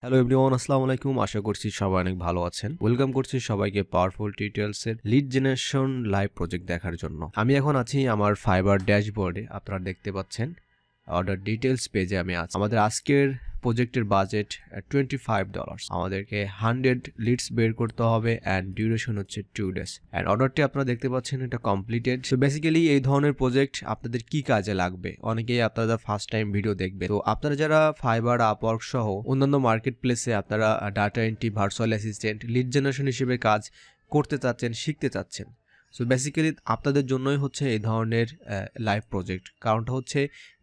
Hello everyone, আসসালামু আলাইকুম। আশা করছি সবাই অনেক ভালো আছেন। ওয়েলকাম করছি সবাইকে পাওয়ারফুল টিউটোরিয়ালসের লিড জেনারেশন লাইভ প্রজেক্ট দেখার জন্য। আমি এখন আছি আমার ফাইবার ড্যাশবোর্ডে। আপনারা দেখতে পাচ্ছেন অর্ডার ডিটেলস পেজে আমি আছি। আমাদের আজকের প্রজেক্টের বাজেট $25। আমাদেরকে 100 লিডস বের করতে হবে অ্যান্ড ডিউরেশন হচ্ছে 2 days। অ্যান্ড অর্ডারটি আপনারা দেখতে পাচ্ছেন এটা কমপ্লিটেড। সো বেসিক্যালি এই ধরনের প্রজেক্ট আপনাদের কি কাজে লাগবে, অনেকেই আপনারা ফার্স্ট টাইম ভিডিও দেখবে। তো আপনারা যারা ফাইবার, আপওয়ার্ক সহ অন্যান্য মার্কেট প্লেসে আপনারা data entry, virtual assistant, lead generation হিসেবে কাজ করতে চাচ্ছেন, শিখতে চাচ্ছেন, সো বেসিক্যালি আপনাদের জন্যই হচ্ছে এই ধরনের লাইভ প্রজেক্ট। কারণটা হচ্ছে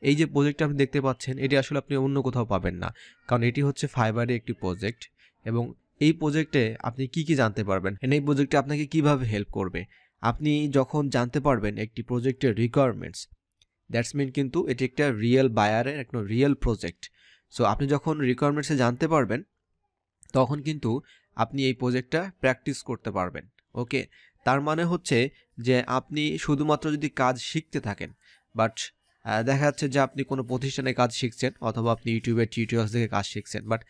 এই যে প্রজেক্টটা আপনি দেখতে পাচ্ছেন এটি আসলে আপনি অন্য কোথাও পাবেন না, কারণ এটি হচ্ছে ফাইবারে একটি প্রজেক্ট। এবং এই প্রজেক্টে আপনি কি কি জানতে পারবেন, এই প্রজেক্টে আপনাকে কিভাবে হেল্প করবে, আপনি যখন জানতে পারবেন একটি প্রজেক্টের রিকোয়ারমেন্টস, দ্যাটস মিন কিন্তু এটি একটা রিয়েল বায়ারের একটা রিয়েল প্রজেক্ট। সো আপনি যখন রিকোয়ারমেন্টসে জানতে পারবেন তখন কিন্তু আপনি এই প্রজেক্টটা প্র্যাকটিস করতে পারবেন। ওকে, তার মানে হচ্ছে যে আপনি শুধুমাত্র যদি কাজ শিখতে থাকেন, বাট দেখা যাচ্ছে যে আপনি কোনো প্রতিষ্ঠানে কাজ শিখছেন অথবা আপনি ইউটিউবের টিউটোরিয়ালস থেকে কাজ শিখছেন, বাট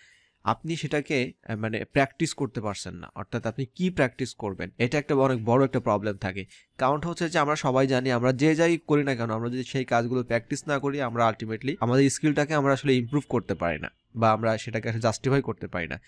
আপনি সেটাকে মানে প্র্যাকটিস করতে পারছেন না। অর্থাৎ আপনি কি প্র্যাকটিস করবেন, এটা একটা অনেক বড় একটা প্রবলেম থাকে। কারণটা হচ্ছে যে আমরা সবাই জানি, আমরা যে যাই করি না কেন, আমরা যদি সেই কাজগুলো প্র্যাকটিস না করি, আমরা আলটিমেটলি আমাদের স্কিলটাকে আমরা আসলে ইমপ্রুভ করতে পারি না, বা আমরা সেটাকে আসলে জাস্টিফাই করতে পারি না।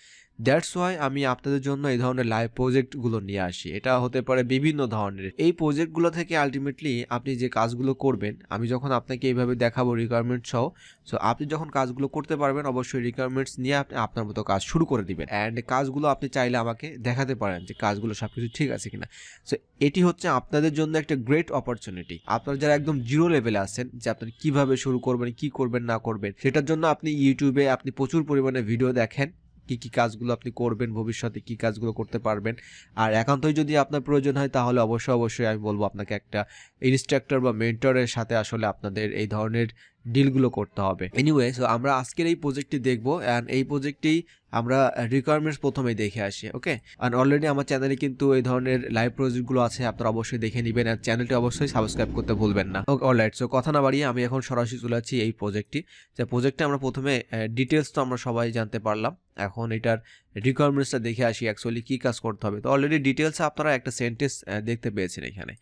দ্যাটস ওয়াই আমি আপনাদের জন্য এই ধরনের লাইভ প্রজেক্টগুলো নিয়ে আসি। এটা হতে পারে বিভিন্ন ধরনের। এই প্রজেক্টগুলো থেকে আলটিমেটলি আপনি যে কাজগুলো করবেন, আমি যখন আপনাকে এইভাবে দেখাবো রিকোয়ারমেন্ট সহ, সো আপনি যখন কাজগুলো করতে পারবেন অবশ্যই রিকোয়ারমেন্টস নিয়ে আপনি আপনার মতো কাজ শুরু করে দিবেন। অ্যান্ড কাজগুলো আপনি চাইলে আমাকে দেখাতে পারেন যে কাজগুলো সব কিছু ঠিক আছে কিনা। সো এটি হচ্ছে আপনাদের জন্য একটা গ্রেট অপরচুনিটি। আপনারা যারা একদম জিরো লেভেলে আছেন, যে আপনারা কিভাবে শুরু করবেন, কি করবেন না করবেন, সেটার জন্য আপনি ইউটিউবে আপনি প্রচুর পরিমাণে ভিডিও দেখেন, কি কি কাজগুলো আপনি করবেন, ভবিষ্যতে কি কাজগুলো করতে পারবেন। আর একান্তই যদি আপনার প্রয়োজন হয় তাহলে অবশ্যই আমি বলবো আপনাকে একটা ইনস্ট্রাক্টর বা মেন্টরের সাথে আসলে আপনাদের এই ধরনের ডিলগুলো করতে হবে। এনিওয়ে, সো আমরা আজকের এই প্রজেক্টটি দেখবো, অ্যান্ড এই প্রজেক্টটি আমরা রিকোয়ারমেন্টস প্রথমেই দেখে আসি। ওকে, অ্যান্ড অলরেডি আমার চ্যানেলে কিন্তু এই ধরনের লাইভ প্রজেক্টগুলো আছে, আপনারা অবশ্যই দেখে নেবেন। আর চ্যানেলটি অবশ্যই সাবস্ক্রাইব করতে ভুলবেন না। ওকে, অলরাইট। সো কথা না বাড়িয়ে আমি এখন সরাসরি চলে যাচ্ছি এই প্রজেক্টটি। যে প্রজেক্টে আমরা প্রথমে ডিটেলস তো আমরা সবাই জানতে পারলাম, এখন এটার রিকোয়ারমেন্টসটা দেখে আসি অ্যাকচুয়ালি কী কাজ করতে হবে। তো অলরেডি ডিটেলসে আপনারা একটা সেন্টেন্স দেখতে পেয়েছেন এখানে,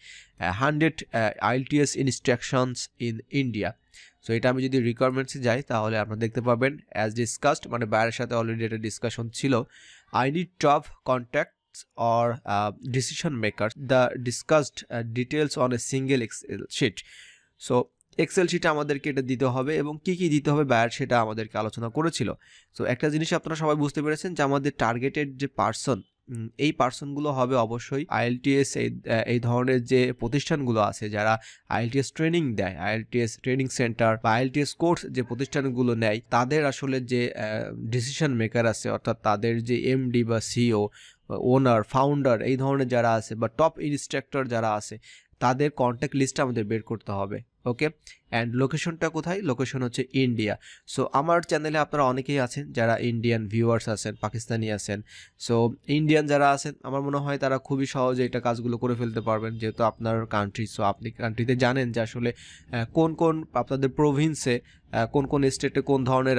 100 IELTS instructions in India. So এটা আমি যদি রিকোয়ারমেন্টসে যাই তাহলে আপনারা দেখতে পাবেন অ্যাজ ডিসকাসড, মানে বাইরের সাথে অলরেডি একটা ডিসকাশন ছিল। I need top contacts or decision maker, the discussed details on a single excel sheet. So excel শিটে আমাদেরকে এটা দিতে হবে এবং কি কি দিতে হবে বায়ার সেটা আমাদেরকে আলোচনা করেছিল। সো একটা জিনিস আপনারা সবাই বুঝতে পেরেছেন যে আমাদের টার্গেটেড যে পার্সন, এই পার্সনগুলো হবে অবশ্যই IELTS এই ধরনের যে প্রতিষ্ঠানগুলো আছে যারা IELTS ট্রেনিং দেয়, IELTS ট্রেনিং সেন্টার বা IELTS কোর্স যে প্রতিষ্ঠানগুলো নেয়, তাদের আসলে যে ডিসিশন মেকার আছে, অর্থাৎ তাদের যে MD বা CEO, ওনার, ফাউন্ডার, এই ধরনের যারা আছে বা টপ ইনস্ট্রাক্টর যারা আছে, তাদের কন্ট্যাক্ট লিস্টটা আমাদের বের করতে হবে। ওকে, অ্যান্ড লোকেশনটা কোথায়? লোকেশন হচ্ছে ইন্ডিয়া। সো আমার চ্যানেলে আপনারা অনেকেই আছেন যারা ইন্ডিয়ান ভিউয়ার্স আছেন, পাকিস্তানি আছেন। সো ইন্ডিয়ান যারা আছেন আমার মনে হয় তারা খুবই সহজে এটা কাজগুলো করে ফেলতে পারবেন, যেহেতু আপনার কান্ট্রি। সো আপনি কান্ট্রিতে জানেন যে আসলে কোন কোন আপনাদের প্রভিন্সে, কোন কোন স্টেটে কোন ধরনের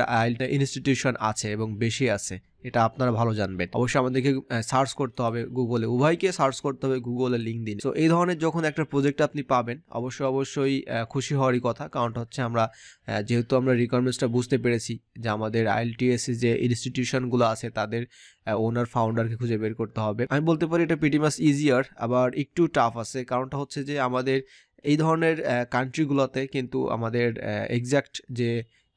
ইনস্টিটিউশন আছে এবং বেশি আছে, এটা আপনারা ভালো জানবেন। অবশ্যই আমাদেরকে সার্চ করতে হবে গুগলে, উভয়কে সার্চ করতে হবে গুগলে, লিঙ্কডইন। সো এই ধরনের যখন একটা প্রজেক্ট আপনি পাবেন অবশ্যই খুশি হওয়ারই কথা। কারণটা হচ্ছে আমরা যেহেতু আমরা রিকোয়ারমেন্টসটা বুঝতে পেরেছি যে আমাদের IELTS যে ইনস্টিটিউশনগুলো আছে তাদের ওনার, ফাউন্ডারকে খুঁজে বের করতে হবে। আমি বলতে পারি এটা প্রিটি মাচ ইজিয়ার, আবার একটু টাফ আছে। কারণটা হচ্ছে যে আমাদের এই ধরনের কান্ট্রিগুলোতে কিন্তু আমাদের এক্স্যাক্ট যে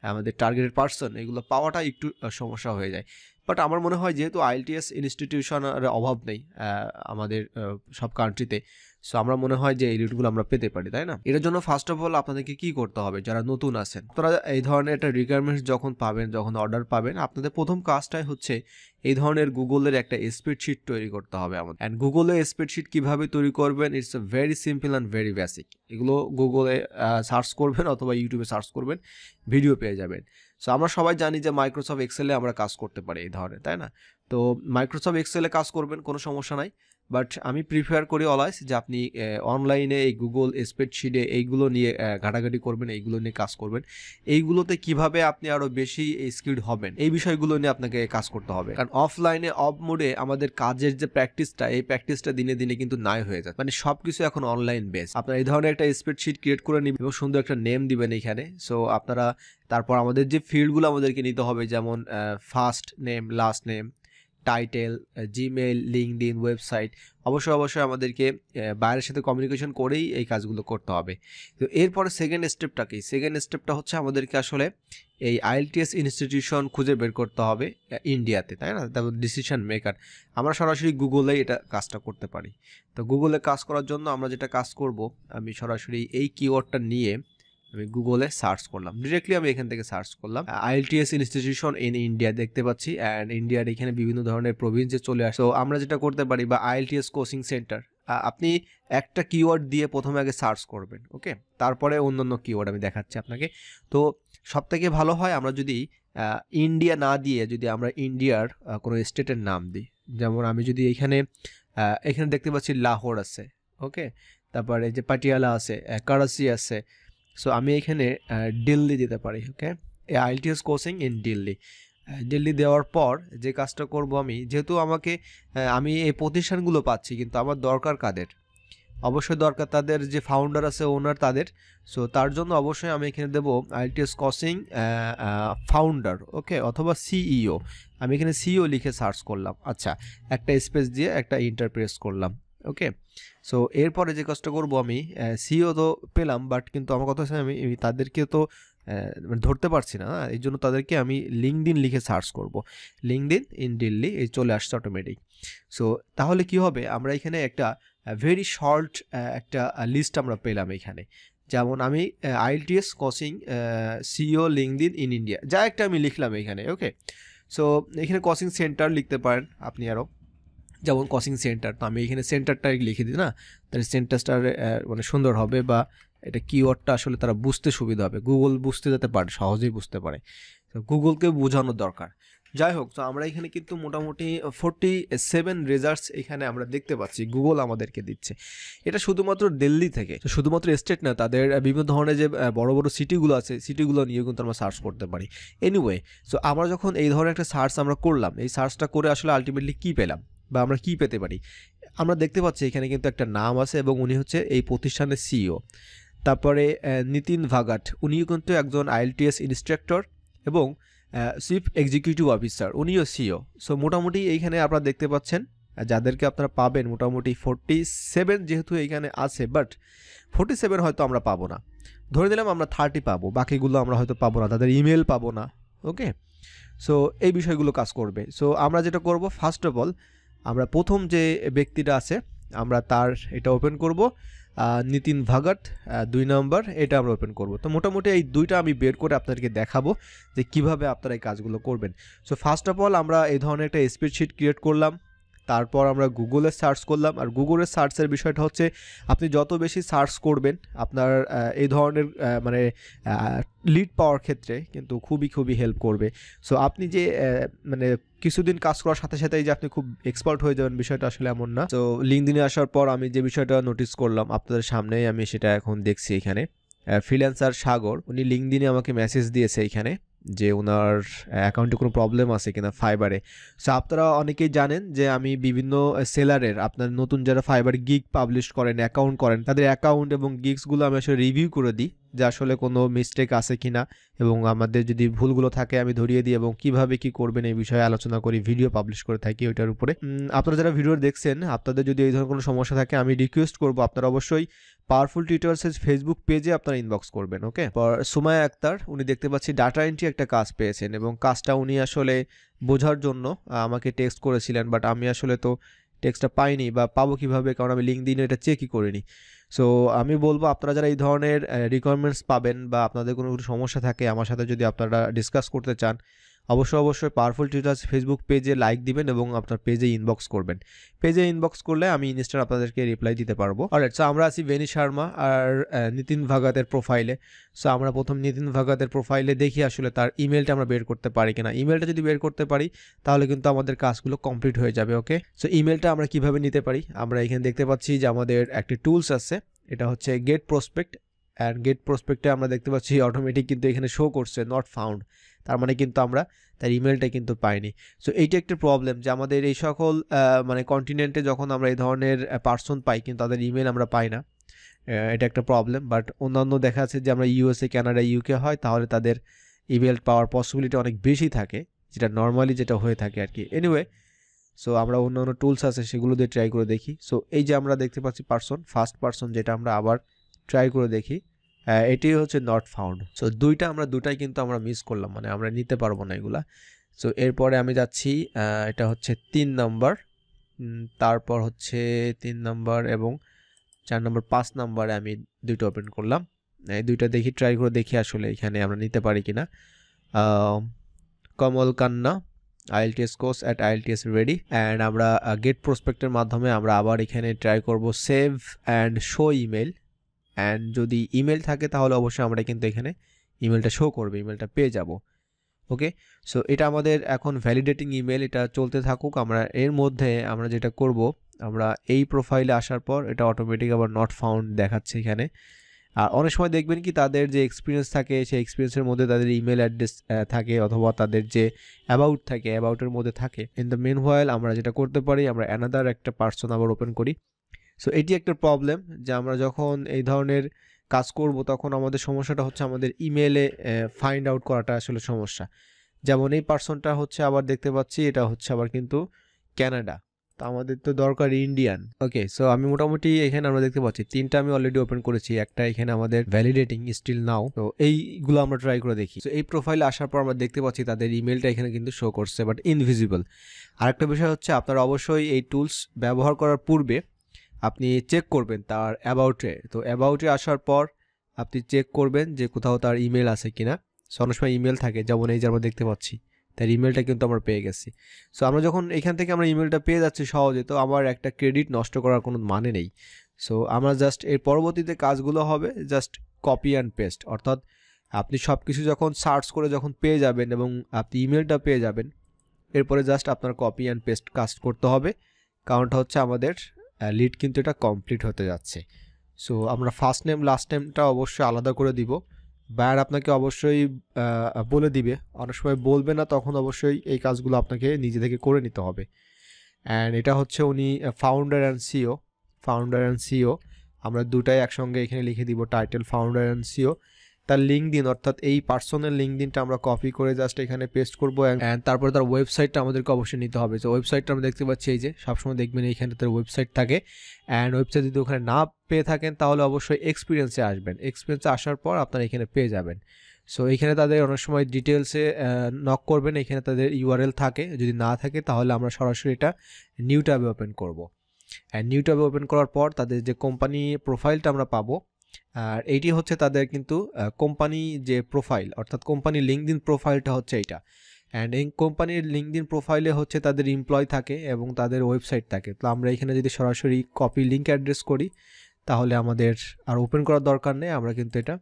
আমাদের টার্গেটেড পার্সন এগুলো পাওয়াটা একটু সমস্যা হয়ে যায়। বাট আমার মনে হয় যেহেতু IELTS ইনস্টিটিউশনের অভাব নেই আমাদের সব কান্ট্রিতে, সো আমরা মনে হয় যে এই রিটগুলো আমরা পেতে পারি, তাই না? এটার জন্য ফার্স্ট অফ অল আপনাদেরকে কি করতে হবে, যারা নতুন আছেন, আপনারা এই ধরনের একটা রিকোয়ারমেন্টস যখন পাবেন, যখন অর্ডার পাবেন, আপনাদের প্রথম কাজটাই হচ্ছে এই ধরনের গুগলের একটা স্প্রেডশিট তৈরি করতে হবে আমাদের। অ্যান্ড গুগলে স্প্রেডশিট কীভাবে তৈরি করবেন, it's a very simple and very basic. এগুলো গুগলে সার্চ করবেন অথবা ইউটিউবে সার্চ করবেন, ভিডিও পেয়ে যাবেন। সো আমরা সবাই জানি যে মাইক্রোসফট এক্সেলে আমরা কাজ করতে পারি এই ধরনের, তাই না? তো মাইক্রোসফট এক্সেলে কাজ করবেন, কোনো সমস্যা নাই। বাট আমি প্রিফার করি অলওয়েজ যে আপনি অনলাইনে এই গুগল স্প্রেডশিটে এইগুলো নিয়ে ঘাটাঘাটি করবেন, এইগুলো নিয়ে কাজ করবেন। এইগুলোতে কিভাবে আপনি আরও বেশি স্কিলড হবেন এই বিষয়গুলো নিয়ে আপনাকে কাজ করতে হবে। কারণ অফলাইনে অফ মোডে আমাদের কাজের যে প্র্যাকটিসটা, এই প্র্যাকটিসটা দিনে দিনে কিন্তু নাই হয়ে যায়। মানে সব কিছু এখন অনলাইন বেস। আপনার এই ধরনের একটা স্প্রেডশিট ক্রিয়েট করে নেবেন এবং সুন্দর একটা নেম দিবেন এখানে। সো আপনারা তারপর আমাদের যে ফিল্ডগুলো আমাদেরকে নিতে হবে, যেমন first name, last name, title, Gmail, LinkedIn, website, অবশ্যই আমাদেরকে বাইরের সাথে কমিউনিকেশন করেই এই কাজগুলো করতে হবে। তো এরপরে সেকেন্ড স্টেপটা কি? সেকেন্ড স্টেপটা হচ্ছে আমাদেরকে আসলে এই IELTS ইনস্টিটিউশন খুঁজে বের করতে হবে ইন্ডিয়াতে, তাই না? তারপর ডিসিশন মেকার আমরা সরাসরি গুগলে এটা কাজটা করতে পারি। তো গুগলে কাজ করার জন্য আমরা যেটা কাজ করব, আমি সরাসরি এই কিওয়ার্ডটা নিয়ে আমি গুগলে সার্চ করলাম, ডিরেক্টলি আমি এখান থেকে সার্চ করলাম IELTS ইনস্টিটিউশন ইন ইন্ডিয়া, দেখতে পাচ্ছি। অ্যান্ড ইন্ডিয়ার এখানে বিভিন্ন ধরনের প্রভিন্সে চলে আসে। তো আমরা যেটা করতে পারি, বা IELTS কোচিং সেন্টার, আপনি একটা কিওয়ার্ড দিয়ে প্রথমে আগে সার্চ করবেন, ওকে? তারপরে অন্যান্য কিওয়ার্ড আমি দেখাচ্ছি আপনাকে। তো সবথেকে ভালো হয় আমরা যদি ইন্ডিয়া না দিয়ে যদি আমরা ইন্ডিয়ার কোনো স্টেটের নাম দিই। যেমন আমি যদি এখানে দেখতে পাচ্ছি লাহোর আছে, ওকে? তারপরে যে পাটিয়ালা আছে, করাচি আছে। সো আমি এখানে দিল্লি দিতে পারি, ওকে? IELTS coaching in Delhi. Delhi দেওয়ার পর যে কাজটা করব, আমি যেহেতু আমি এই প্রতিষ্ঠানগুলো পাচ্ছি, কিন্তু আমার দরকার কাদের? অবশ্যই দরকার তাদের যে ফাউন্ডার আছে, ওনার, তাদের। সো তার জন্য অবশ্যই আমি এখানে দেবো IELTS কোচিং ফাউন্ডার, ওকে? অথবা CEO। আমি এখানে CEO লিখে সার্চ করলাম। আচ্ছা, একটা স্পেস দিয়ে একটা ইন্টার প্রেস করলাম, ওকে? সো এরপরে যে কাজটা করব, আমি CEO তো পেলাম, বাট কিন্তু আমার কথা হচ্ছে আমি তাদেরকে তো ধরতে পারছি না, এই জন্য তাদেরকে আমি লিঙ্কডইন লিখে সার্চ করব। লিঙ্কডইন ইন দিল্লি, এই চলে আসছে অটোমেটিক। সো তাহলে কি হবে, আমরা এখানে একটা ভেরি শর্ট একটা লিস্ট আমরা পেলাম এখানে। যেমন আমি IELTS coaching CEO LinkedIn in India, যা একটা আমি লিখলাম এখানে, ওকে? সো এখানে কোচিং সেন্টার লিখতে পারেন আপনি আরও, যেমন কোচিং সেন্টার। তো আমি এখানে সেন্টারটা লিখে দিই না, তাহলে সেন্টারটা মানে সুন্দর হবে, বা এটা কিওয়ার্ডটা আসলে তারা বুঝতে সুবিধা হবে, গুগল বুঝতে যেতে পারে, সহজেই বুঝতে পারে। তো গুগলকে বোঝানোর দরকার। যাই হোক, তো আমরা এখানে কিন্তু মোটামুটি 47 রেজাল্টস এখানে আমরা দেখতে পাচ্ছি গুগল আমাদেরকে দিচ্ছে। এটা শুধুমাত্র দিল্লি থেকে, তো শুধুমাত্র স্টেট না, তাদের বিভিন্ন ধরনের যে বড় বড় সিটিগুলো আছে, সিটিগুলো নিয়ে কিন্তু আমরা সার্চ করতে পারি। এনিওয়ে, সো আমরা যখন এই ধরনের একটা সার্চ আমরা করলাম, এই সার্চটা করে আসলে আলটিমেটলি কী পেলাম বা আমরা কি পেতে পারি, আমরা দেখতে পাচ্ছি এখানে কিন্তু একটা নাম আছে এবং উনি হচ্ছে এই প্রতিষ্ঠানের CEO। তারপরে নিতিন ভাগাট, উনিও কিন্তু একজন IELTS ইনস্ট্রাক্টর এবং চিফ এক্সিকিউটিভ অফিসার, উনিও CEO। সো মোটামুটি এইখানে আপনারা দেখতে পাচ্ছেন যাদেরকে আপনারা পাবেন মোটামুটি 47 যেহেতু এইখানে আছে, বাট 47 হয়তো আমরা পাবো না, ধরে নিলাম আমরা 30 পাবো, বাকিগুলো আমরা হয়তো পাবো না, তাদের ইমেল পাবো না, ওকে? সো এই বিষয়গুলো কাজ করবে। সো আমরা যেটা করব, ফার্স্ট অফ অল আমরা প্রথম যে ব্যক্তিটা আছে আমরা তার এটা ওপেন করব, নিতিন ভাগাট 2 নম্বর, এটা আমরা ওপেন করব। তো মোটামুটি এই দুইটা আমি বের করে আপনাদেরকে দেখাবো যে কিভাবে আপনারা এই কাজগুলো করবেন। সো ফার্স্ট অফ অল আমরা এই ধরনের একটা স্প্রেডশিট ক্রিয়েট করলাম, তারপর আমরা গুগলে সার্চ করলাম। আর গুগলের সার্চের বিষয়টা হচ্ছে আপনি যত বেশি সার্চ করবেন আপনার এই ধরনের মানে লিড পাওয়ার ক্ষেত্রে কিন্তু খুবই হেল্প করবে। সো আপনি যে মানে কিছুদিন কাজ করার সাথে সাথেই যে আপনি খুব এক্সপার্ট হয়ে যাবেন, বিষয়টা আসলে এমন না। তো লিঙ্কডইনে আসার পর আমি যে বিষয়টা নোটিস করলাম আপনাদের সামনেই আমি সেটা এখন দেখছি। এখানে ফ্রিল্যান্সার সাগর, উনি লিঙ্কডইনে আমাকে মেসেজ দিয়েছে এখানে যে ওনার অ্যাকাউন্টে কোনো প্রবলেম আছে কিনা ফাইবারে। সো আপনারা অনেকেই জানেন যে আমি বিভিন্ন সেলারের, আপনার নতুন যারা ফাইবার গিগ পাবলিশ করেন, অ্যাকাউন্ট করেন, তাদের অ্যাকাউন্ট এবং গিগসগুলো আমি আসলে রিভিউ করে দিই যে আসলে কোনো মিস্টেক আছে কিনা, এবং আমাদের যদি ভুলগুলো থাকে আমি ধরিয়ে দিই এবং কিভাবে কি করবেন এই বিষয়ে আলোচনা করি, ভিডিও পাবলিশ করে থাকি ওইটার উপরে। আপনারা যারা ভিডিও দেখছেন আপনাদের যদি এই ধরনের কোনো সমস্যা থাকে আমি রিকোয়েস্ট করবো আপনারা অবশ্যই পাওয়ারফুল টিউটোরিয়ালসের ফেসবুক পেজে আপনারা ইনবক্স করবেন, ওকে? সুমায়া আক্তার, উনি দেখতে পাচ্ছি ডাটা এন্ট্রি একটা কাজ পেয়েছেন এবং কাজটা উনি আসলে বোঝার জন্য আমাকে টেক্সট করেছিলেন, বাট আমি আসলে তো টেক্সটটা পাইনি বা পাবো কীভাবে, কারণ আমি লিঙ্কডইনে এটা চেকই করিনি। সো আমি বলবো আপনারা যারা এই ধরনের রিকোয়ারমেন্টস পাবেন বা আপনাদের কোনো সমস্যা থাকে আমার সাথে যদি আপনারা ডিসকাস করতে চান, অবশ্যই পাওয়ারফুল টিউটোরিয়ালস ফেসবুক পেজে লাইক দিবেন এবং আপনার পেজে ইনবক্স করবেন। পেজে ইনবক্স করলে আমি ইনস্ট্যান্ট আপনাদেরকে রিপ্লাই দিতে পারবো। অলরাইট, সো আমরা আছি ভেনি শর্মা আর নিতিন ভাগাতের প্রোফাইলে। সো আমরা প্রথম নিতিন ভাগাতের প্রোফাইলে দেখি আসলে তার ইমেলটা আমরা বের করতে পারি কিনা। ইমেলটা যদি বের করতে পারি তাহলে কিন্তু আমাদের কাজগুলো কমপ্লিট হয়ে যাবে। ওকে, সো ইমেলটা আমরা কিভাবে নিতে পারি, আমরা এখানে দেখতে পাচ্ছি যে আমাদের একটি টুলস আছে, এটা হচ্ছে গেট প্রসপেক্ট। অ্যান্ড গেট প্রসপেক্টে আমরা দেখতে পাচ্ছি অটোমেটিক কিন্তু এখানে শো করছে নট ফাউন্ড, তার মানে কিন্তু আমরা তার ইমেলটা কিন্তু পাইনি। সো এইটা একটা প্রবলেম যে আমাদের এই সকল মানে কন্টিনেন্টে যখন আমরা এই ধরনের পার্সন পাই কিন্তু তাদের ইমেল আমরা পাই না, এটা একটা প্রবলেম। বাট অন্যান্য দেখা যাচ্ছে যে আমরা ইউএসএ, কানাডা, ইউকে হয় তাহলে তাদের ইমেল পাওয়ার পসিবিলিটি অনেক বেশি থাকে, যেটা নর্মালি যেটা হয়ে থাকে আর কি। এনিওয়ে, সো আমরা অন্যান্য টুলস আছে সেগুলো দিয়ে ট্রাই করে দেখি। সো এই যে আমরা দেখতে পাচ্ছি পার্সন, ফার্স্ট পার্সন, যেটা আমরা আবার ট্রাই করে দেখি, এটি হচ্ছে নট ফাউন্ড। সো দুটাই কিন্তু আমরা মিস করলাম, মানে আমরা নিতে পারবো না এগুলা। সো এরপরে আমি যাচ্ছি, এটা হচ্ছে 3 নম্বর, তারপর হচ্ছে 3 নম্বর এবং 4 নম্বর, 5 নম্বরে আমি দুইটা ওপেন করলাম। এই দুইটা দেখি, ট্রাই করে দেখি আসলে এখানে আমরা নিতে পারি কিনা। কমল কান্না, IELTS course at IELTS ready. And আমরা গেট প্রসপেক্টের মাধ্যমে আমরা আবার এখানে ট্রাই করব save and show email. And যদি ইমেল থাকে তাহলে অবশ্যই আমরা কিন্তু এখানে ইমেলটা শো করবে, ইমেলটা পেয়ে যাব। ওকে, সো এটা আমাদের এখন ভ্যালিডেটিং ইমেল, এটা চলতে থাকুক। আমরা এর মধ্যে আমরা যেটা করব, আমরা এই প্রোফাইলে আসার পর এটা অটোমেটিক আবার নট ফাউন্ড দেখাচ্ছে এখানে। আর অনেক সময় দেখবেন কি তাদের যে এক্সপিরিয়েন্স থাকে সেই এক্সপিরিয়েন্সের মধ্যে তাদের ইমেল অ্যাড্রেস থাকে, অথবা তাদের যে অ্যাবাউট থাকে অ্যাবাউটের মধ্যে থাকে। ইন দ্য মেন হোয়াইল আমরা যেটা করতে পারি, আমরা অ্যানাদার একটা পার্সন আবার ওপেন করি। সো এটি একটা প্রবলেম যে আমরা যখন এই ধরনের কাজ করব তখন আমাদের সমস্যাটা হচ্ছে আমাদের ইমেলে ফাইন্ড আউট করাটা আসলে সমস্যা। যেমন এই পার্সনটা হচ্ছে আবার দেখতে পাচ্ছি এটা হচ্ছে আবার কিন্তু ক্যানাডা, তো আমাদের তো দরকার ইন্ডিয়ান। ওকে, সো আমি মোটামুটি এখানে আমরা দেখতে পাচ্ছি 3টা আমি অলরেডি ওপেন করেছি, একটা এখানে আমাদের ভ্যালিডেটিং স্টিল নাও। তো এইগুলো আমরা ট্রাই করে দেখি। তো এই প্রোফাইলে আসার পর আমরা দেখতে পাচ্ছি তাদের ইমেলটা এখানে কিন্তু শো করছে বাট ইনভিজিবল। আরেকটা বিষয় হচ্ছে আপনারা অবশ্যই এই টুলস ব্যবহার করার পূর্বে আপনি চেক করবেন তার অ্যাবাউটে। তো অ্যাবাউটে আসার পর আপনি চেক করবেন যে কোথাও তার ইমেল আছে কিনা। সো অনেক সময় ইমেল থাকে, যেমন এই যে আমরা দেখতে পাচ্ছি তার ইমেলটা কিন্তু আমরা পেয়ে গেছি। সো আমরা যখন এখান থেকে আমরা ইমেলটা পেয়ে যাচ্ছি সহজে, তো আমার একটা ক্রেডিট নষ্ট করার কোনো মানে নেই। সো আমরা জাস্ট এর পরবর্তীতে কাজগুলো হবে জাস্ট কপি অ্যান্ড পেস্ট, অর্থাৎ আপনি সব কিছু যখন সার্চ করে যখন পেয়ে যাবেন এবং আপনি ইমেলটা পেয়ে যাবেন, এরপরে জাস্ট আপনার কপি অ্যান্ড পেস্ট কাজ করতে হবে। কারণটা হচ্ছে আমাদের লিড কিন্তু এটা কমপ্লিট হতে যাচ্ছে। সো আমরা ফার্স্ট নেম লাস্ট নেমটা অবশ্যই আলাদা করে দিব। বায়ার আপনাকে অবশ্যই বলে দিবে, অনেক সময় বলবে না, তখন অবশ্যই এই কাজগুলো আপনাকে নিজে থেকে করে নিতে হবে। অ্যান্ড এটা হচ্ছে উনি ফাউন্ডার অ্যান্ড সিও, আমরা দুটাই একসঙ্গে এখানে লিখে দিব টাইটেল ফাউন্ডার অ্যান্ড সিও। তার লিঙ্কডিন, অর্থাৎ এই পার্সনের লিঙ্কডিনটা আমরা কপি করে জাস্ট এখানে পেস্ট করবো। অ্যান্ড তারপরে তার ওয়েবসাইটটা আমাদেরকে অবশ্যই নিতে হবে। তো ওয়েবসাইটটা আমরা দেখতে পাচ্ছি এই যে সবসময় দেখবেন এইখানে তার ওয়েবসাইট থাকে। অ্যান্ড ওয়েবসাইট যদি ওখানে না পেয়ে থাকেন তাহলে অবশ্যই এক্সপিরিয়েন্সে আসবেন, এক্সপিরিয়েন্সে আসার পর আপনারা এখানে পেয়ে যাবেন। সো এখানে তাদের অনেক সময় ডিটেলসে নক করবেন, এখানে তাদের ইউআরএল থাকে, যদি না থাকে তাহলে আমরা সরাসরি এটা নিউ ট্যাবে ওপেন করব। অ্যান্ড নিউ ট্যাবে ওপেন করার পর তাদের যে কোম্পানি প্রোফাইলটা আমরা পাবো, আর এইটি হচ্ছে তাদের কিন্তু কোম্পানি যে প্রোফাইল, অর্থাৎ কোম্পানি লিঙ্কডিন প্রোফাইলটা হচ্ছে এইটা। অ্যান্ড এই কোম্পানির লিঙ্কডিন প্রোফাইলে হচ্ছে তাদের এমপ্লয় থাকে এবং তাদের ওয়েবসাইট থাকে। তো আমরা এখানে যদি সরাসরি কপি লিঙ্ক অ্যাড্রেস করি তাহলে আমাদের আর ওপেন করার দরকার নেই, আমরা কিন্তু এটা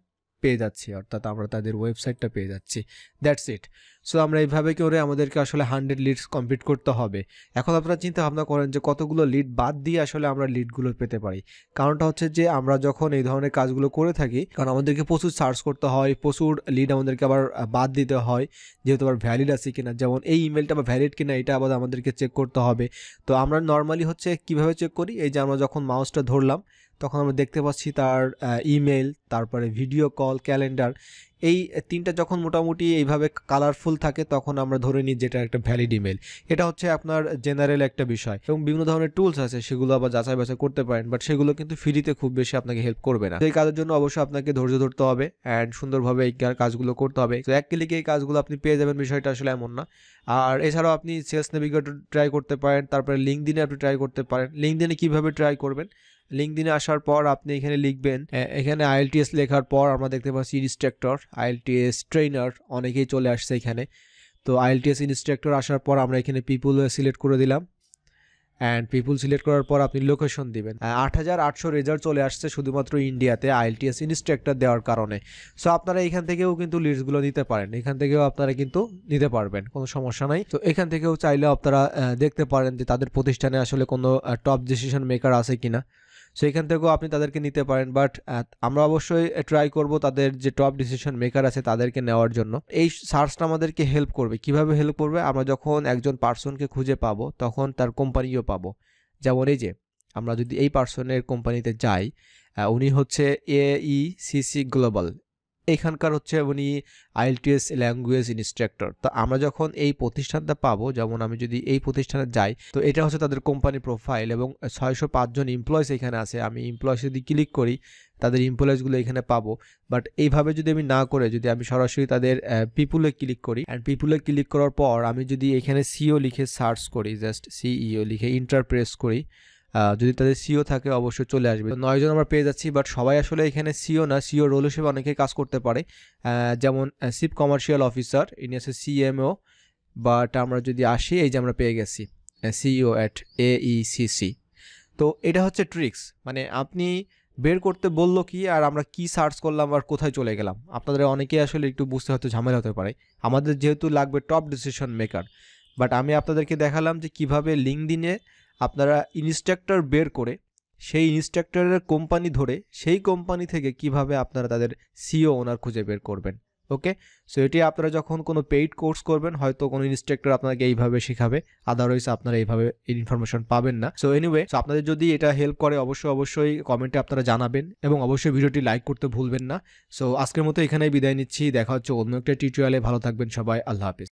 পেয়ে যাচ্ছি, অর্থাৎ আমরা তাদের ওয়েবসাইটটা পেয়ে যাচ্ছি। That's it. সো আমরা এইভাবে করে আমাদেরকে আসলে 100 লিডস কমপ্লিট করতে হবে। এখন আপনারা চিন্তা ভাবনা করেন যে কতগুলো লিড বাদ দিয়ে আসলে আমরা লিডগুলো পেতে পারি। কারণটা হচ্ছে যে আমরা যখন এই ধরনের কাজগুলো করে থাকি, কারণ আমাদেরকে প্রচুর সার্চ করতে হয়, প্রচুর লিড আমাদেরকে আবার বাদ দিতে হয়, যেহেতু আবার ভ্যালিড আছে কিনা, যেমন এই ইমেলটা আবার ভ্যালিড কিনা এটা আবার আমাদেরকে চেক করতে হবে। তো আমরা নর্মালি হচ্ছে কিভাবে চেক করি, এই যে আমরা যখন মাউসটা ধরলাম তখন আমরা দেখতে পাচ্ছি তার ইমেল, তারপরে ভিডিও কল, ক্যালেন্ডার, এই তিনটা যখন মোটামুটি এইভাবে কালারফুল থাকে তখন আমরা ধরে নিই যেটা একটা ভ্যালিড ইমেল। এটা হচ্ছে আপনার জেনারেল একটা বিষয়, এবং বিভিন্ন ধরনের টুলস আছে সেগুলো আবার যাচাই বাছাই করতে পারেন, বাট সেগুলো কিন্তু ফ্রিতে খুব বেশি আপনাকে হেল্প করবে না। এই কাজের জন্য অবশ্যই আপনাকে ধৈর্য ধরতে হবে অ্যান্ড সুন্দরভাবে এই কাজগুলো করতে হবে। তো এক ক্লিকে এই কাজগুলো আপনি পেয়ে যাবেন, বিষয়টা আসলে এমন না। আর এছাড়াও আপনি সেলস নেভিগেটর ট্রাই করতে পারেন, তারপরে লিঙ্কডিনে আপনি ট্রাই করতে পারেন। লিঙ্কডিনে কীভাবে ট্রাই করবেন, লিঙ্কডিনে আসার পর আপনি এখানে লিখবেন, এখানে IELTS লেখার পর আমরা দেখতে পাচ্ছি ইনস্ট্রাক্টর, IELTS ট্রেনার, অনেকেই চলে আসছে এখানে। তো আইএলটিএস ইনস্ট্রাক্টর আসার পর আমরা এখানে পিপুল সিলেক্ট করে দিলাম, অ্যান্ড পিপুল সিলেক্ট করার পর আপনি লোকেশন দিবেন। 8800 রেজাল্ট চলে আসছে শুধুমাত্র ইন্ডিয়াতে আইএলটিএস ইনস্ট্রাক্টর দেওয়ার কারণে। সো আপনারা এখান থেকেও কিন্তু লিডসগুলো নিতে পারেন, এখান থেকেও আপনারা কিন্তু নিতে পারবেন, কোনো সমস্যা নাই। তো এখান থেকেও চাইলে আপনারা দেখতে পারেন যে তাদের প্রতিষ্ঠানে আসলে কোনো টপ ডিসিশন মেকার আছে কিনা। সো এখান থেকেও আপনি তাদেরকে নিতে পারেন, বাট আমরা অবশ্যই ট্রাই করব তাদের যে টপ ডিসিশন মেকার আছে তাদেরকে নেওয়ার জন্য। এই সার্চটা আমাদেরকে হেল্প করবে। কিভাবে হেল্প করবে? আমরা যখন একজন পার্সনকে খুঁজে পাবো তখন তার কোম্পানিও পাবো। যেমন এই যে আমরা যদি এই পার্সনের কোম্পানিতে যাই, উনি হচ্ছে AECC গ্লোবাল, এখানকার হচ্ছে উনি আইএলটিএস ল্যাঙ্গুয়েজ ইনস্ট্রাক্টর। তো আমরা যখন এই প্রতিষ্ঠানটা পাবো, যেমন আমি যদি এই প্রতিষ্ঠানে যাই, তো এটা হচ্ছে তাদের কোম্পানি প্রোফাইল এবং 605 জন এমপ্লয়িজ এখানে আছে। আমি এমপ্লয়িজ যদি ক্লিক করি তাদের এমপ্লয়িজগুলো এখানে পাবো। বাট এইভাবে যদি আমি না করে যদি আমি সরাসরি তাদের পিপুলে ক্লিক করি, অ্যান্ড পিপুলে ক্লিক করার পর আমি যদি এখানে সিও লিখে সার্চ করি, জাস্ট সিইও লিখে ইন্টার প্রেস করি, যদি তাদের সিও থাকে অবশ্যই চলে আসবে। 9 জন আমরা পেয়ে যাচ্ছি, বাট সবাই আসলে এখানে সিও না, সিও রোল হিসেবে অনেকে কাজ করতে পারে। যেমন চিফ কমার্শিয়াল অফিসার, ইনি আছে সিএমও। বাট আমরা যদি আসি, এই যে আমরা পেয়ে গেছি সিইও অ্যাট AECC। তো এটা হচ্ছে ট্রিক্স, মানে আপনি বের করতে বললো কি আর আমরা কি সার্চ করলাম আর কোথায় চলে গেলাম। আপনাদের অনেকেই আসলে একটু বুঝতে হয়তো ঝামেলা হতে পারে। আমাদের যেহেতু লাগবে টপ ডিসিশন মেকার, বাট আমি আপনাদেরকে দেখালাম যে কিভাবে লিঙ্কডইনে আপনারা ইনস্ট্রাক্টর বের করে সেই ইনস্ট্রাক্টরের কোম্পানি ধরে সেই কোম্পানি থেকে কিভাবে আপনারা তাদের সিও ওনার খুঁজে বের করবেন। ওকে, সো এটি আপনারা যখন কোনো পেইড কোর্স করবেন, হয়তো কোনো ইনস্ট্রাক্টর আপনাকে এইভাবে শেখাবে, আদারওয়াইজ আপনারা এইভাবে ইনফরমেশন পাবেন না। সো এনিওয়ে, সো আপনাদের যদি এটা হেল্প করে অবশ্যই কমেন্টে আপনারা জানাবেন এবং অবশ্যই ভিডিওটি লাইক করতে ভুলবেন না। সো আজকের মতো এখানেই বিদায় নিচ্ছি, দেখা হচ্ছে অন্য একটা টিউটোরিয়ালে। ভালো থাকবেন সবাই, আল্লাহ হাফিজ।